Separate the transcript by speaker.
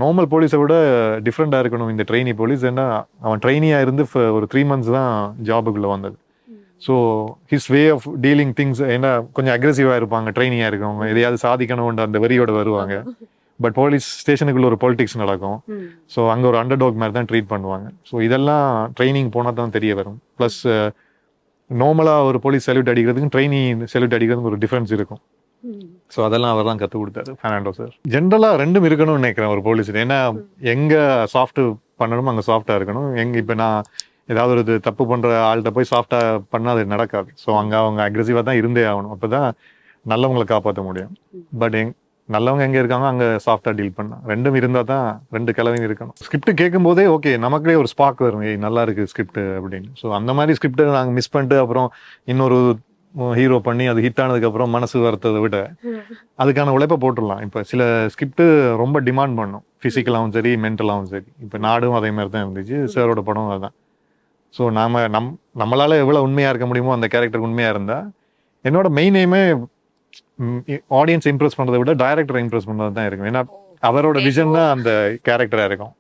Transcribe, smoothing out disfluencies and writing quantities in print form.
Speaker 1: Normal போலீஸை விட டிஃப்ரெண்டாக இருக்கணும் இந்த ட்ரெயினி போலீஸ். ஏன்னா அவன் ட்ரெயினியாக இருந்து ஒரு 3 months தான் ஜாபுக்குள்ளே வந்தது. So his way of dealing things ஏன்னா கொஞ்சம் அக்ரெசிவாக இருப்பாங்க ட்ரெயினியாக இருக்கவங்க, எதையாவது சாதிக்கணும்ன்ற அந்த வெறியோட வருவாங்க. பட் போலீஸ் ஸ்டேஷனுக்குள்ள ஒரு பாலிடிக்ஸ் நடக்கும். ஸோ அங்கே ஒரு அண்டர்டாக் மாதிரி தான் ட்ரீட் பண்ணுவாங்க. ஸோ இதெல்லாம் ட்ரைனிங் போனால் தான் தெரிய வரும். ப்ளஸ் நார்மலாக ஒரு போலீஸ் சல்யூட் அடிக்கிறதுக்கும் ட்ரெயினி சல்யூட் அடிக்கிறதுக்கும் ஒரு டிஃப்ரென்ஸ் இருக்கும். ஸோ அதெல்லாம் அவர் தான் கற்றுக் கொடுத்தாரு ஃபெர்னாண்டோ சார். ஜென்ரலாக ரெண்டும் இருக்கணும்னு நினைக்கிறேன் ஒரு போலீஸ். ஏன்னா எங்கே சாஃப்ட் பண்ணணுமோ அங்கே சாஃப்டாக இருக்கணும். எங்கே இப்போ நான் ஏதாவது ஒரு தப்பு பண்ணுற ஆள்கிட்ட போய் சாஃப்டாக பண்ணால் அது நடக்காது. ஸோ அங்கே அவங்க அக்ரெசிவாக தான் இருந்தே ஆகணும். அப்போ தான் நல்லவங்களை காப்பாற்ற முடியும். பட் நல்லவங்க எங்கே இருக்காங்க அங்கே சாஃப்டாக டீல் பண்ணலாம். ரெண்டும் இருந்தால் தான் ரெண்டு கலவையும் இருக்கணும். ஸ்கிரிப்ட் கேட்கும் போதே ஓகே நமக்கே ஒரு ஸ்பார்க் வரும், நல்லா இருக்கு ஸ்கிரிப்ட் அப்படின்னு. ஸோ அந்த மாதிரி ஸ்கிரிப்டை நாங்கள் மிஸ் பண்ணிட்டு அப்புறம் இன்னொரு ஹீரோ பண்ணி அது ஹிட் ஆனதுக்கப்புறம் மனசு வரத்ததை விட அதுக்கான உழைப்பை போட்டுடலாம். இப்போ சில ஸ்கிரிப்ட் ரொம்ப டிமாண்ட் பண்ணும், ஃபிசிக்கலாகவும் சரி மென்டலாகவும் சரி. இப்போ நாடும் அதே மாதிரி தான் இருந்துச்சு, சாரோட படம் அதுதான். ஸோ நம்மளால எவ்வளோ உண்மையாக இருக்க முடியுமோ அந்த கேரக்டருக்கு உண்மையாக இருந்தால், என்னோட மெயின் எய்மே ஆடியன்ஸ் இம்ப்ரெஸ் பண்ணுறதை விட டைரக்டரை இம்ப்ரெஸ் பண்ணுறது தான் இருக்கும். ஏன்னா அவரோட விஷன் தான் அந்த கேரக்டராக இருக்கும்.